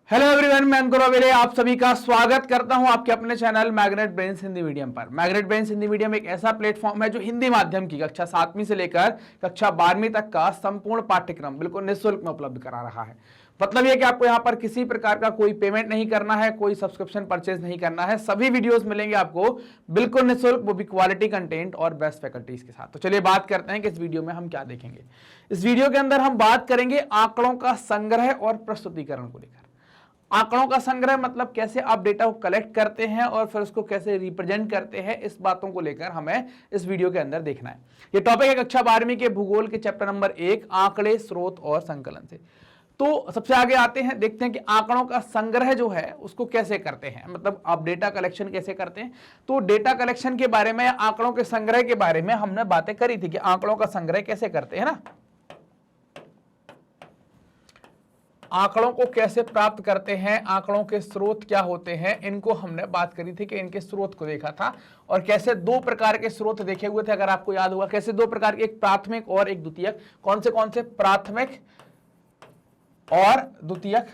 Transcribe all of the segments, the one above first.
Hello everyone, मैं अंकुर अवेले आप सभी का स्वागत करता हूं आपके अपने channel magnet brains Hindi medium पर। मैग्नेट ब्रेन्स हिंदी मीडियम एक ऐसा प्लेटफॉर्म है जो हिंदी माध्यम की कक्षा 7वीं से लेकर कक्षा 12वीं तक का संपूर्ण पाठ्यक्रम बिल्कुल निःशुल्क में उपलब्ध करा रहा है। मतलब यह कि आपको यहां पर किसी प्रकार का कोई पेमेंट नहीं करना है, कोई सब्सक्रिप्शन परचेज नहीं करना है। सभी वीडियोस मिलेंगे आपको बिल्कुल निःशुल्क, वो भी क्वालिटी कंटेंट और बेस्ट फैकल्टीज के साथ। तो चलिए बात करते हैं कि इस वीडियो में हम क्या देखेंगे। इस वीडियो के अंदर हम बात करेंगे आंकड़ों का संग्रह और प्रस्तुतिकरण को लेकर। आंकड़ों का संग्रह मतलब कैसे आप डेटा को कलेक्ट करते हैं और फिर उसको कैसे रिप्रेजेंट करते हैं, इस बातों को लेकर हमें इस वीडियो के अंदर देखना है। ये टॉपिक है कक्षा 12वीं के भूगोल के चैप्टर नंबर 1 आंकड़े, स्रोत और संकलन से। तो सबसे आगे आते हैं, देखते हैं कि आंकड़ों का संग्रह जो है उसको कैसे करते हैं, मतलब आप डेटा कलेक्शन कैसे करते हैं। तो डेटा कलेक्शन के बारे में, आंकड़ों के संग्रह के बारे में हमने बातें करी थी कि आंकड़ों का संग्रह कैसे करते हैं ना, आंकड़ों को कैसे प्राप्त करते हैं, आंकड़ों के स्रोत क्या होते हैं, इनको हमने बात करी थी कि इनके स्रोत को देखा था और कैसे दो प्रकार के स्रोत देखे हुए थे। अगर आपको याद होगा कैसे दो प्रकार के, एक प्राथमिक और एक द्वितीयक। कौन से प्राथमिक और द्वितीयक।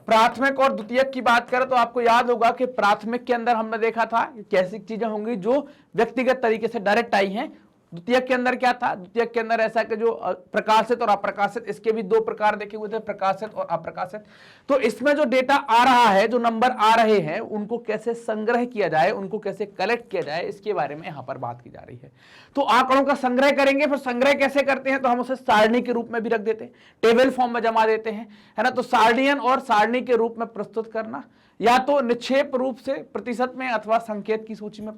प्राथमिक और द्वितीयक की बात करें तो आपको याद होगा कि प्राथमिक के अंदर हमने देखा था कैसी चीजें होंगी जो व्यक्तिगत तरीके से डायरेक्ट आई हैं। द्वितीयक के अंदर क्या था, द्वितीयक के अंदर ऐसा कि जो प्रकाशित और अप्रकाशित, इसके भी दो प्रकार देखे हुए थे, प्रकाशित और अप्रकाशित। तो इसमें जो डेटा आ रहा है, जो नंबर आ रहे हैं, उनको कैसे संग्रह किया जाए, उनको कैसे कलेक्ट किया जाए, इसके बारे में यहां पर बात की जा रही है। तो आंकड़ों का संग्रह करेंगे, फिर संग्रह कैसे करते हैं, तो हम उसे सारणी के रूप में भी रख देते हैं, टेबल फॉर्म में जमा देते हैं, है ना। तो सारणियन और सारणी के रूप में प्रस्तुत करना, या तो निक्षेप रूप से प्रतिशत में अथवा संकेत की सूची में।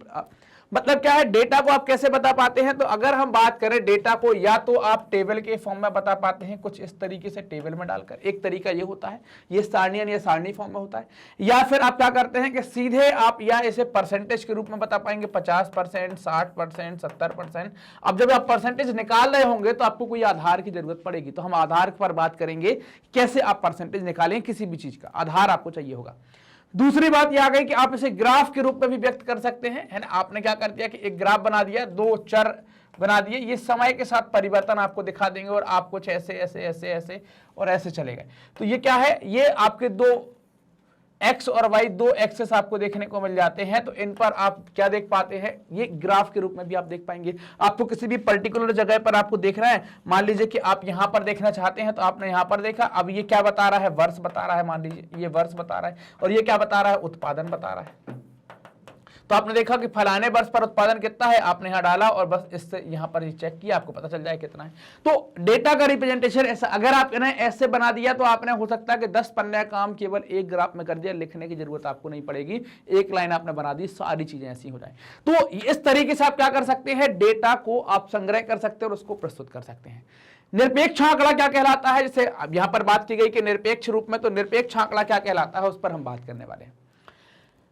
मतलब क्या है, डेटा को आप कैसे बता पाते हैं, तो अगर हम बात करें डेटा को, या तो आप टेबल के फॉर्म में बता पाते हैं कुछ इस तरीके से टेबल में डालकर, एक तरीका ये होता है, ये सारणियन या सारणी फॉर्म में होता है। या फिर आप क्या करते हैं कि सीधे आप या इसे परसेंटेज के रूप में बता पाएंगे, 50%, 60%, 70%। अब जब आप परसेंटेज निकाल रहे होंगे तो आपको कोई आधार की जरूरत पड़ेगी, तो हम आधार पर बात करेंगे कैसे आप परसेंटेज निकालें, किसी भी चीज का आधार आपको चाहिए होगा। दूसरी बात यह आ गई कि आप इसे ग्राफ के रूप में भी व्यक्त कर सकते हैं, है ना। आपने क्या कर दिया कि एक ग्राफ बना दिया, दो चर बना दिए, ये समय के साथ परिवर्तन आपको दिखा देंगे और आप कुछ ऐसे ऐसे ऐसे ऐसे और ऐसे चले गए। तो ये क्या है, ये आपके दो एक्स और वाई, दो एक्सेस आपको देखने को मिल जाते हैं। तो इन पर आप क्या देख पाते हैं, ये ग्राफ के रूप में भी आप देख पाएंगे। आपको किसी भी पर्टिकुलर जगह पर आपको देखना है, मान लीजिए कि आप यहां पर देखना चाहते हैं, तो आपने यहां पर देखा, अब ये क्या बता रहा है, वर्ष बता रहा है, मान लीजिए ये वर्ष बता रहा है, और ये क्या बता रहा है, उत्पादन बता रहा है। तो आपने देखा कि फलाने वर्ष पर उत्पादन कितना है, आपने यहां डाला और बस इससे यहां पर चेक किया, आपको पता चल जाए कितना है। तो डेटा का रिप्रेजेंटेशन ऐसा, अगर आपने ऐसे बना दिया तो आपने हो सकता है कि 10 पन्ने काम केवल एक ग्राफ में कर दिया, लिखने की जरूरत आपको नहीं पड़ेगी, एक लाइन आपने बना दी, सारी चीजें ऐसी हो जाए। तो इस तरीके से आप क्या कर सकते हैं, डेटा को आप संग्रह कर सकते हैं और उसको प्रस्तुत कर सकते हैं। निरपेक्ष आंकड़ा क्या कहलाता है, जैसे अब यहां पर बात की गई कि निरपेक्ष रूप में, तो निरपेक्ष आंकड़ा क्या कहलाता है उस पर हम बात करने वाले हैं।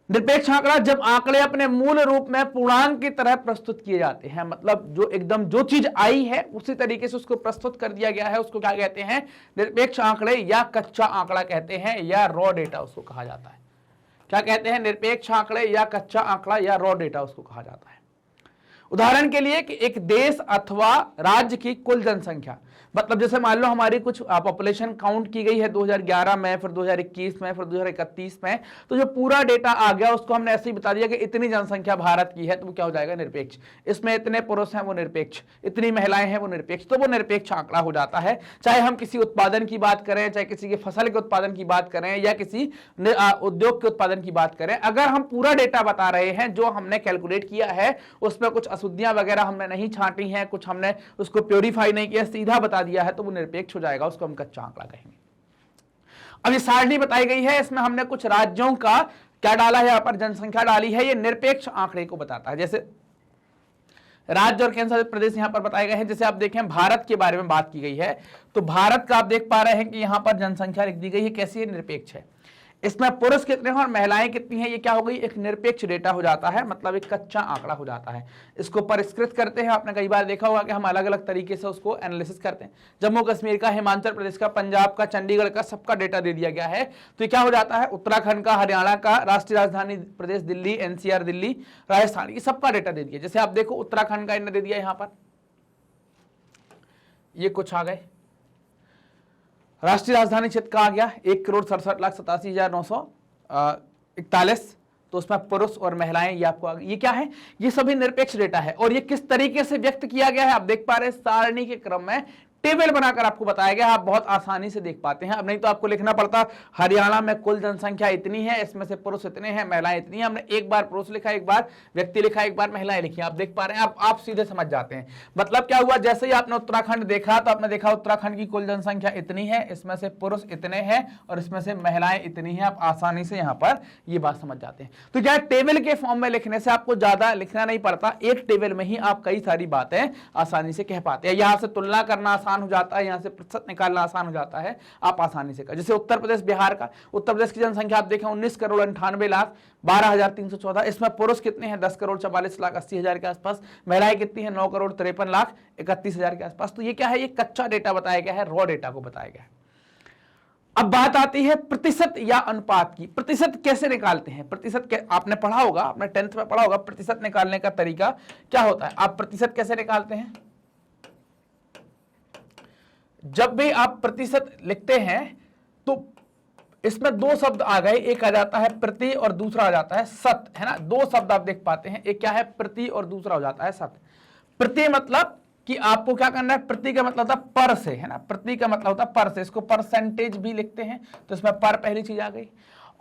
निरपेक्ष आंकड़ा, जब आंकड़े अपने मूल रूप में पूर्णांक की तरह प्रस्तुत किए जाते हैं, मतलब जो एकदम जो चीज आई है उसी तरीके से उसको प्रस्तुत कर दिया गया है, उसको क्या कहते हैं, निरपेक्ष आंकड़े या कच्चा आंकड़ा कहते हैं, या रॉ डेटा उसको कहा जाता है। क्या कहते हैं, निरपेक्ष आंकड़े या कच्चा आंकड़ा या रॉ डेटा उसको कहा जाता है। उदाहरण के लिए कि एक देश अथवा राज्य की कुल जनसंख्या, मतलब जैसे मान लो हमारी कुछ पॉपुलेशन काउंट की गई है 2011 में, फिर 2021 में, फिर 2031 में, तो जो पूरा डेटा आ गया उसको हमने ऐसे ही बता दिया कि इतनी जनसंख्या भारत की है, तो वो क्या हो जाएगा, निरपेक्ष। इसमें इतने पुरुष हैं, वो निरपेक्ष। इतनी महिलाएं हैं, वो निरपेक्ष। तो वो निरपेक्ष आंकड़ा हो जाता है। चाहे हम किसी उत्पादन की बात करें, चाहे किसी के फसल के उत्पादन की बात करें, या किसी उद्योग के उत्पादन की बात करें, अगर हम पूरा डेटा बता रहे हैं जो हमने कैलकुलेट किया है, उसमें कुछ अशुद्धियां वगैरह हमने नहीं छांटी हैं, कुछ हमने उसको प्योरीफाई नहीं किया, सीधा बता दिया है, तो वो निरपेक्ष हो जाएगा, उसको हम कच्चा आंकड़ा कहेंगे। अब ये सारणी बताई गई है, इसमें हमने कुछ राज्यों का क्या डाला है, यहां पर जनसंख्या डाली है, ये निरपेक्ष आंकड़े को बताता है। जैसे राज्य और केंद्र शासित प्रदेश यहां पर बताए गए हैं। जैसे आप देखें भारत के बारे में बात की गई है, तो भारत का आप देख पा रहे हैं कि यहां पर जनसंख्या लिख दी गई है, कैसी है, निरपेक्ष है। इसमें पुरुष कितने हैं और महिलाएं कितनी हैं, ये क्या हो गई, एक निरपेक्ष डेटा हो जाता है, मतलब एक कच्चा आंकड़ा हो जाता है। इसको परिष्कृत करते हैं, आपने कई बार देखा होगा कि हम अलग अलग तरीके से उसको एनालिसिस करते हैं। जम्मू कश्मीर का, हिमाचल प्रदेश का, पंजाब का, चंडीगढ़ का, सबका डेटा दे दिया गया है। तो ये क्या हो जाता है, उत्तराखंड का, हरियाणा का, राष्ट्रीय राजधानी प्रदेश दिल्ली, एनसीआर दिल्ली, राजस्थान, ये सबका डेटा दे दिया। जैसे आप देखो उत्तराखंड का इन्होंने दे दिया, यहां पर ये कुछ आ गए, राष्ट्रीय राजधानी क्षेत्र का आ गया 1,67,87,941, तो उसमें पुरुष और महिलाएं ये आपको आ गई। ये क्या है? ये सभी निरपेक्ष डेटा है और ये किस तरीके से व्यक्त किया गया है आप देख पा रहे हैं, सारणी के क्रम में टेबल बनाकर आपको बताया गया, आप बहुत आसानी से देख पाते हैं। अब नहीं तो आपको लिखना पड़ता हरियाणा में कुल जनसंख्या इतनी है, इसमें से पुरुष इतने हैं, महिलाएं इतनी हैं। हमने एक बार पुरुष लिखा, एक बार व्यक्ति लिखा, एक बार महिलाएं लिखी। आप देख पा रहे हैं, आप सीधे समझ जाते हैं। मतलब क्या हुआ, जैसे ही आपने उत्तराखंड देखा तो आपने देखा उत्तराखंड की कुल जनसंख्या इतनी है, इसमें से पुरुष इतने हैं और इसमें से महिलाएं इतनी हैं। आप आसानी से यहाँ पर ये बात समझ जाते हैं। तो क्या टेबल के फॉर्म में लिखने से आपको ज्यादा लिखना नहीं पड़ता, एक टेबल में ही आप कई सारी बातें आसानी से कह पाते हैं। यहाँ से तुलना करना आसान हो जाता है, यहाँ से प्रतिशत निकालना आसान हो जाता है, आप आसानी से कर। जैसे उत्तर प्रदेश बिहार का, उत्तर प्रदेश की जनसंख्या आप देखें 19,98,12,314, इसमें पुरुष कितने हैं 10,44,80,000 के आसपास, महिलाएं कितनी हैं 9,53,31,000 के आसपास। तो ये क्या है, ये कच्चा डेटा बताया गया है, रॉ डेटा को बताया गया है। अब बात आती है प्रतिशत या अनुपात की। प्रतिशत कैसे निकालते हैं? प्रतिशत आपने पढ़ा होगा, आपने 10th में पढ़ा होगा, प्रतिशत निकालने का तरीका क्या होता है। आप प्रतिशत कैसे निकालते हैं? जब भी आप प्रतिशत लिखते हैं तो इसमें दो शब्द आ गए, एक आ जाता है प्रति और दूसरा आ जाता है शत, है ना। दो शब्द आप देख पाते हैं, एक क्या है प्रति और दूसरा हो जाता है शत। प्रति मतलब कि आपको क्या करना है, प्रति का मतलब होता है पर से, है ना, प्रति का मतलब होता है पर से, इसको परसेंटेज भी लिखते हैं, तो इसमें पर पहली चीज आ गई।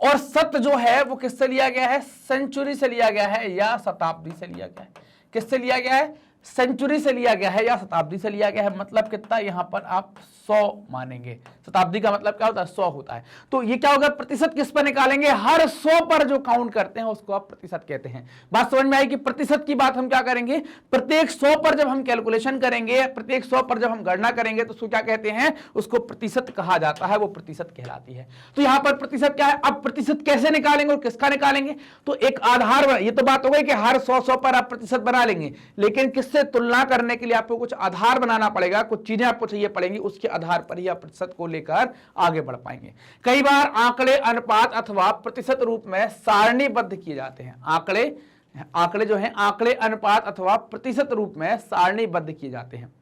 और शत जो है वो किससे लिया गया है, सेंचुरी से लिया गया है या शताब्दी से लिया गया है। किससे लिया गया है, सेंचुरी से लिया गया है या शताब्दी से लिया गया है। मतलब कितना, यहां पर आप 100 मानेंगे, शताब्दी का मतलब क्या होता है 100 होता है। तो ये क्या होगा, प्रतिशत किस पर निकालेंगे, हर 100 पर जो काउंट करते हैं उसको आप प्रतिशत कहते हैं। बात समझ में आई कि प्रतिशत की बात हम क्या करेंगे, प्रत्येक 100 पर जब हम कैलकुलेशन करेंगे, प्रत्येक 100 पर जब हम गणना करेंगे तो उसको क्या कहते हैं, उसको प्रतिशत कहा जाता है, वो प्रतिशत कहलाती है। तो यहां पर प्रतिशत क्या है। अब प्रतिशत कैसे निकालेंगे और किसका निकालेंगे, तो एक आधार, ये तो बात हो गई कि हर 100 पर आप प्रतिशत बना लेंगे, लेकिन किससे तुलना करने के लिए आपको कुछ आधार बनाना पड़ेगा, कुछ चीजें आपको चाहिए पड़ेंगी, उसके आधार पर ही आप प्रतिशत को लेकर आगे बढ़ पाएंगे। कई बार आंकड़े अनुपात अथवा प्रतिशत रूप में सारणीबद्ध किए जाते हैं। आंकड़े जो हैं, आंकड़े अनुपात अथवा प्रतिशत रूप में सारणीबद्ध किए जाते हैं,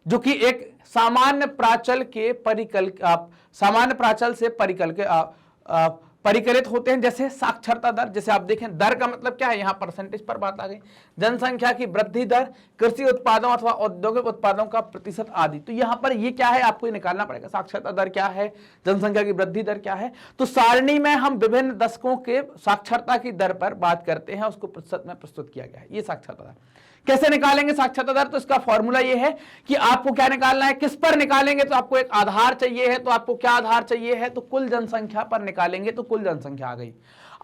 जो कि एक सामान्य प्राचल से परिकलित होते हैं। जैसे साक्षरता दर, जैसे आप देखें दर का मतलब क्या है, यहां परसेंटेज पर बात आ गई। जनसंख्या की वृद्धि दर, कृषि उत्पादों अथवा औद्योगिक उत्पादों का प्रतिशत आदि। तो यहां पर ये क्या है, आपको ये निकालना पड़ेगा, साक्षरता दर क्या है, जनसंख्या की वृद्धि दर क्या है। तो सारणी में हम विभिन्न दशकों के साक्षरता की दर पर बात करते हैं, उसको प्रतिशत में प्रस्तुत किया गया है। ये साक्षरता दर कैसे निकालेंगे साक्षरता दर, तो इसका फॉर्मूला ये है कि आपको क्या निकालना है, किस पर निकालेंगे, तो आपको एक आधार चाहिए है, तो आपको क्या आधार चाहिए है, तो कुल जनसंख्या पर निकालेंगे, तो कुल जनसंख्या आ गई।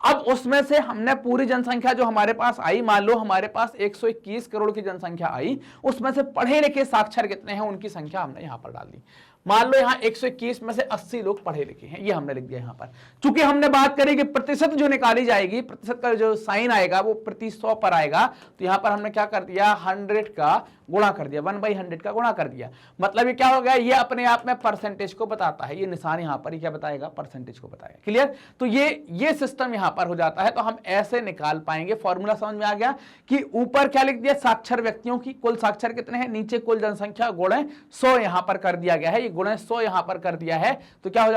अब उसमें से हमने पूरी जनसंख्या जो हमारे पास आई, मान लो हमारे पास 121 करोड़ की जनसंख्या आई, उसमें से पढ़े लिखे साक्षर कितने हैं उनकी संख्या हमने यहां पर डाल दी। मान लो यहां 121 में से 80 लोग पढ़े लिखे हैं, ये हमने लिख दिया यहां पर। चूंकि हमने बात करी कि प्रतिशत जो निकाली जाएगी, प्रतिशत का जो साइन आएगा वो प्रति 100 पर आएगा, तो यहां पर हमने क्या कर दिया, 100 का गुणा कर दिया, 1/100 का गुणा कर दिया। मतलब ये क्या हो गया, ये अपने आप में परसेंटेज को बताता है, ये निशान यहां पर क्या बताएगा, परसेंटेज को बताएगा। क्लियर। तो ये सिस्टम यहां पर हो जाता है, तो हम ऐसे निकाल पाएंगे। फॉर्मूला समझ में आ गया कि ऊपर क्या लिख दिया, साक्षर व्यक्तियों की कुल साक्षर कितने हैं, नीचे कुल जनसंख्या गुणे 100 यहां पर कर दिया गया है, गुणे 100 यहां पर कर दिया है, तो क्या हो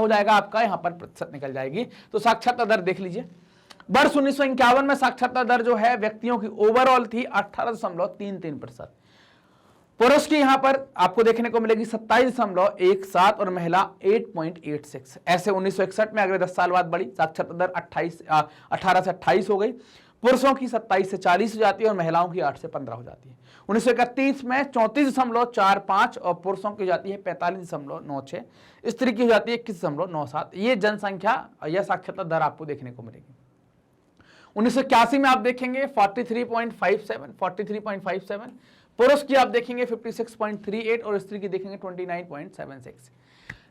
जाएगा आपका, यहां पर प्रतिशत निकल जाएगी। तो साक्षरता दर देख लीजिए, वर्ष 1951 में साक्षरता दर जो है व्यक्तियों की ओवरऑल थी 18.33%। पुरुष की यहां पर आपको देखने को मिलेगी 27.17 और महिला 8.86। ऐसे 1961 में अगले 10 साल बाद बढ़ी साक्षरता दर 18 से 28 हो गई। पुरुषों की 27 से 40 हो जाती है और महिलाओं की 8 से 15 हो जाती है। 1931 में 34.45 और पुरुषों की हो जाती है 45.96, स्त्री की हो जाती है 21.97। ये जनसंख्या या साक्षरता दर आपको देखने को मिलेगी। 1981 में आप देखेंगे 43.57, पुरुष की आप देखेंगे 56.38 और स्त्री की देखेंगे 29.76।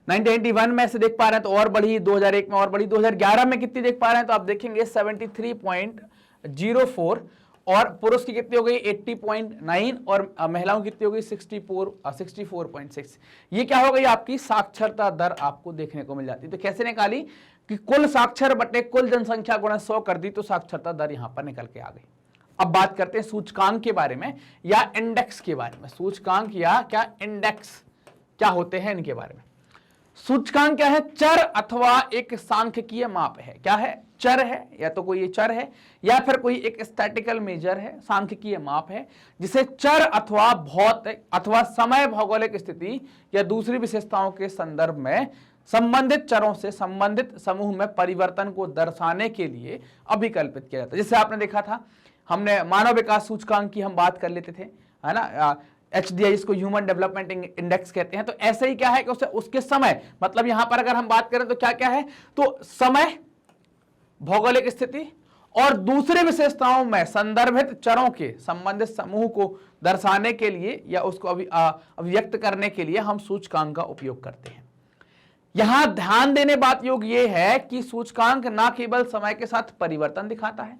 1991 में से देख पा रहे हैं तो और बढ़ी, 2001 में और बढ़ी, 2011 में कितनी देख पा रहे हैं तो आप देखेंगे 73.04 और पुरुष की कितनी हो गई 80.9 और महिलाओं की कितनी हो गई 64.6। ये क्या हो गई आपकी साक्षरता दर आपको देखने को मिल जाती है। तो कैसे निकाली कि कुल साक्षर बटे कुल जनसंख्या गुणा 100 कर दी, तो साक्षरता दर यहां पर निकल के आ गई। अब बात करते हैं सूचकांक के बारे में या इंडेक्स के बारे में। सूचकांक या क्या इंडेक्स क्या होते हैं, इनके बारे में। सूचकांक क्या है? चर अथवा एक सांख्यिकीय माप है। क्या है? चर है, या तो कोई ये चर है या फिर कोई एक स्टैटिकल मेजर है, सांख्यिकीय माप है, जिसे चर अथवा भौतिक अथवा समय भौगोलिक स्थिति या दूसरी विशेषताओं के संदर्भ में संबंधित चरों से संबंधित समूह में परिवर्तन को दर्शाने के लिए अभिकल्पित किया जाता है। जैसे आपने देखा था, हमने मानव विकास सूचकांक की हम बात कर लेते थे, है ना, HDI, इसको ह्यूमन डेवलपमेंट इंडेक्स कहते हैं। तो ऐसे ही क्या है कि उसके समय, मतलब यहां पर अगर हम बात करें तो क्या क्या है, तो समय, भौगोलिक स्थिति और दूसरी विशेषताओं में संदर्भित चरों के संबंधित समूह को दर्शाने के लिए या उसको अभिव्यक्त करने के लिए हम सूचकांक का उपयोग करते हैं। यहां ध्यान देने बात योग्य यह है कि सूचकांक ना केवल समय के साथ परिवर्तन दिखाता है,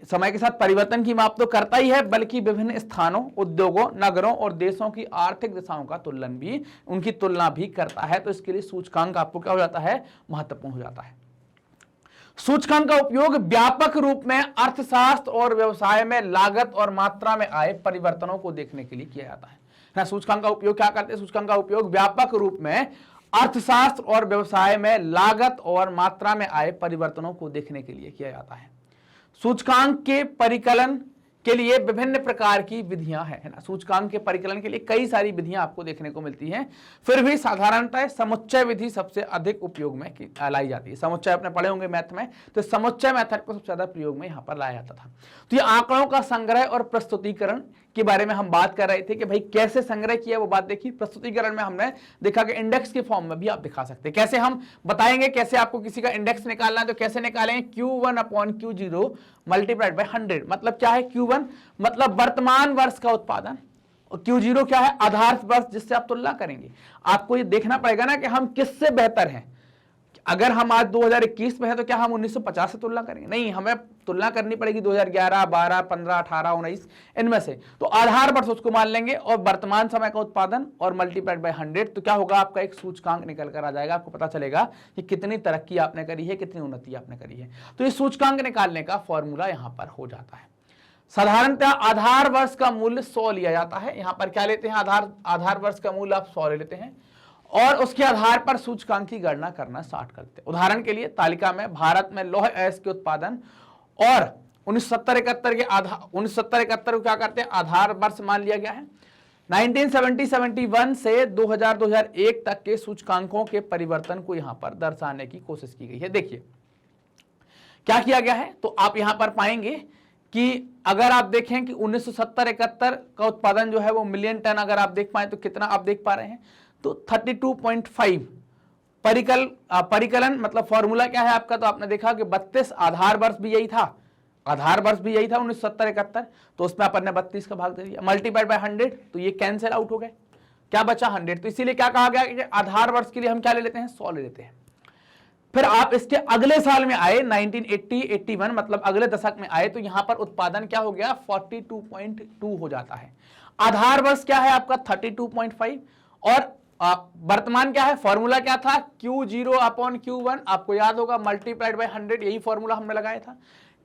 समय के साथ परिवर्तन की माप तो करता ही है, बल्कि विभिन्न स्थानों, उद्योगों, नगरों और देशों की आर्थिक दिशाओं का तुलना भी, उनकी तुलना भी करता है। तो इसके लिए सूचकांक आपको क्या हो जाता है? महत्वपूर्ण हो जाता है। सूचकांक का उपयोग व्यापक रूप में अर्थशास्त्र और व्यवसाय में लागत और मात्रा में आए परिवर्तनों को देखने के लिए किया जाता है। सूचकांक का उपयोग क्या करते हैं? सूचकांक का उपयोग व्यापक रूप में अर्थशास्त्र और व्यवसाय में लागत और मात्रा में आए परिवर्तनों को देखने के लिए किया जाता है। सूचकांक के परिकलन के लिए विभिन्न प्रकार की विधियां हैं, है ना। सूचकांक के परिकलन के लिए कई सारी विधियां आपको देखने को मिलती हैं, फिर भी साधारणतः समुच्चय विधि सबसे अधिक उपयोग में लाई जाती है। समुच्चय आपने पढ़े होंगे मैथ में, तो समुच्चय मेथड को सबसे ज्यादा प्रयोग में यहां पर लाया जाता था। तो ये आंकड़ों का संग्रह और प्रस्तुतिकरण के बारे में हम बात कर रहे थे कि भाई कैसे संग्रह किया, वो बात देखिए। प्रस्तुतिकरण में हमने देखा कि इंडेक्स के फॉर्म में भी आप दिखा सकते हैं। कैसे हम बताएंगे, कैसे आपको किसी का इंडेक्स निकालना है तो कैसे निकालेंगे? Q1/Q0 multiplied by 100। मतलब क्या है? Q1 मतलब वर्तमान वर्ष का उत्पादन और Q0 क्या है? आधार वर्ष, जिससे आप तुलना करेंगे। आपको ये देखना पड़ेगा ना कि हम किससे बेहतर हैं। अगर हम आज 2021 में है तो क्या हम 1950 से तुलना करेंगे? नहीं, हमें तुलना करनी पड़ेगी 2011, 12, 15, 18, 19 इनमें से। तो आधार वर्ष उसको मान लेंगे और वर्तमान समय का उत्पादन और मल्टीप्लाइड बाय 100, तो क्या होगा? आपका एक सूचकांक निकल कर आ जाएगा। आपको पता चलेगा कि कितनी तरक्की आपने करी है, कितनी उन्नति आपने करी है। तो ये सूचकांक निकालने का फॉर्मूला यहां पर हो जाता है। साधारणतः आधार वर्ष का मूल्य 100 लिया जाता है। यहां पर क्या लेते हैं? आधार वर्ष का मूल्य आप 100 ले लेते हैं और उसके आधार पर सूचकांक की गणना करना स्टार्ट करते हैं। उदाहरण के लिए तालिका में भारत में लौह अयस्क के उत्पादन और 1970-71 के 1970-71 को क्या करते हैं? आधार वर्ष मान लिया गया है। 1970-71 से 2000-2001 तक के सूचकांकों के परिवर्तन को यहां पर दर्शाने की कोशिश की गई है। देखिए क्या किया गया है, तो आप यहां पर पाएंगे कि अगर आप देखें कि 1970-71 का उत्पादन जो है वो मिलियन टन, अगर आप देख पाए तो कितना आप देख पा रहे हैं? तो 32.5 परिकलन मतलब फॉर्मूला क्या है आपका? तो आपने देखा कि 32, आधार वर्ष भी यही था, आधार वर्ष भी यही था 1970-71, तो उसमें अपन ने 32 का भाग दे दिया, मल्टीप्लाइड बाय 100, तो ये कैंसिल आउट हो गए, क्या बचा? 100। तो इसीलिए क्या कहा गया कि आधार वर्ष के लिए हम क्या ले लेते हैं? 100 ले लेते हैं। फिर आप इसके अगले साल में आए 1980-81, मतलब अगले दशक में आए, तो यहां पर उत्पादन क्या हो गया? 42.2 हो जाता है। आधार वर्ष क्या है आपका? 32.5 और वर्तमान क्या है? फॉर्मूला क्या था? Q0/Q1, आपको याद होगा, मल्टीप्लाइड बाय 100, यही फॉर्मूला हमने लगाया था।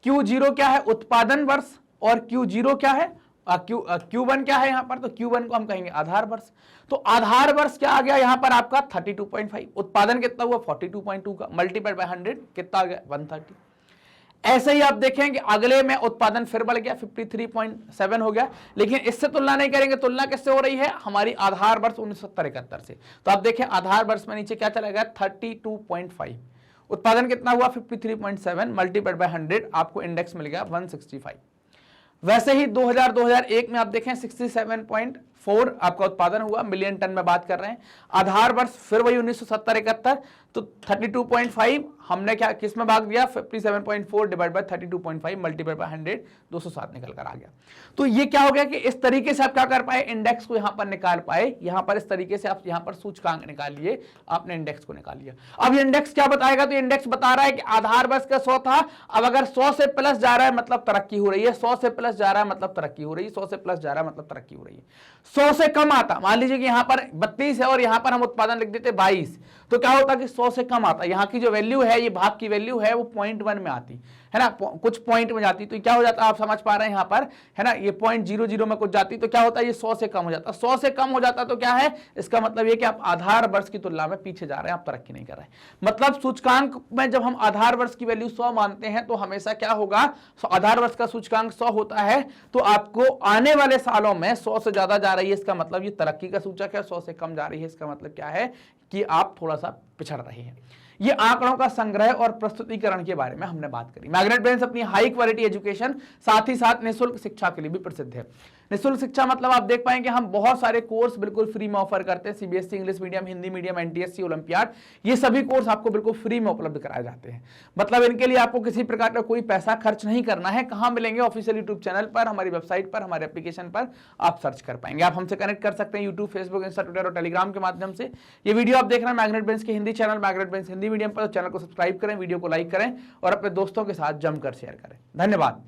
Q0 क्या है? उत्पादन वर्ष, और Q0 क्या है? Q1 क्या है यहाँ पर? तो Q1 को हम कहेंगे आधार वर्ष। तो आधार वर्ष क्या आ गया यहाँ पर आपका? 32.5। उत्पादन कितना हुआ? 42.2 का, मल्टीप्लाइड बाय 100 कितना आ गया? 130। ऐसे ही आप देखें कि अगले में उत्पादन फिर बढ़ गया, 53.7 हो गया, लेकिन इससे तुलना नहीं करेंगे। तुलना किससे हो रही है? हमारी आधार वर्ष 1970-71 से। तो आप देखें आधार वर्ष में नीचे क्या चला गया? 32.5। उत्पादन कितना हुआ? 53.7 मल्टीप्लाइड बाय 100, आपको इंडेक्स मिल गया 165। वैसे ही 2000-2001 में आप देखें 67.4 आपका उत्पादन हुआ, मिलियन टन में बात कर रहे हैं। आधार वर्ष फिर वही 1970-71, तो 32.5 हमने क्या किस में भाग दिया? 57.4 डिवाइड बाय 32.5 मल्टीप्लाइड बाय 100, 207 निकल कर आ गया। तो ये क्या हो गया कि इस तरीके से आप क्या कर पाए? इंडेक्स को यहां पर निकाल पाए। यहां पर इस तरीके से आप यहां पर सूचकांक निकाल लिए, आपने इंडेक्स को निकाल लिया। अब ये इंडेक्स क्या बताएगा? तो इंडेक्स बता रहा है कि आधार वर्ष का 100 था, अब अगर 100 से प्लस जा रहा है मतलब तरक्की हो रही है, 100 से प्लस जा रहा है मतलब तरक्की हो रही है, 100 से प्लस जा रहा है मतलब तरक्की हो रही है। 100 से कम आता, मान लीजिए कि यहां पर 32 है और यहां पर हम उत्पादन लिख देते 22, तो क्या होता कि 100 से कम आता, यहाँ की जो वैल्यू है, ये भाग की वैल्यू है, वो 0.1 में आती है ना, कुछ पॉइंट में जाती, तो क्या हो जाता, आप समझ पा रहे हैं यहाँ पर, है ना, ये 0.00 में कुछ जाती, तो क्या होता है, ये 100 से कम हो जाता, 100 से कम हो जाता तो क्या है, इसका मतलब ये कि आप आधार वर्ष की तुलना में पीछे जा रहे हैं, आप तरक्की नहीं कर रहे हैं। मतलब सूचकांक में जब हम आधार वर्ष की वैल्यू 100 मानते हैं तो हमेशा क्या होगा, आधार वर्ष का सूचकांक 100 होता है, तो आपको आने वाले सालों में 100 से ज्यादा जा रही है, इसका मतलब ये तरक्की का सूचक है, 100 से कम जा रही है, इसका मतलब क्या है कि आप थोड़ा सा पिछड़ रहे हैं। ये आंकड़ों का संग्रह और प्रस्तुतिकरण के बारे में हमने बात करी। मैग्नेट ब्रेन्स अपनी हाई क्वालिटी एजुकेशन साथ ही साथ निःशुल्क शिक्षा के लिए भी प्रसिद्ध है। निःशुल्क शिक्षा मतलब आप देख पाएंगे हम बहुत सारे कोर्स बिल्कुल फ्री में ऑफर करते हैं, CBSE English medium, Hindi medium, NTSC, olympiad, ये सभी कोर्स आपको बिल्कुल फ्री में उपलब्ध कराए जाते हैं। मतलब इनके लिए आपको किसी प्रकार का कोई पैसा खर्च नहीं करना है। कहां मिलेंगे, ऑफिशियल यूट्यूब चैनल पर, हमारी वेबसाइट पर, हमारे एप्लीकेशन पर आप सर्च कर पाएंगे। आप हमसे कनेक्ट कर सकते हैं यूट्यूब, फेसबुक, इंस्टा, ट्विटर और टेलीग्राम के माध्यम से। ये वीडियो आप देख रहे हैं मैग्नेट ब्रेन्स के Hindi channel, magnet brains Hindi medium पर, चैनल को सब्सक्राइब करें, वीडियो को लाइक करें और अपने दोस्तों के साथ जमकर शेयर करें। धन्यवाद।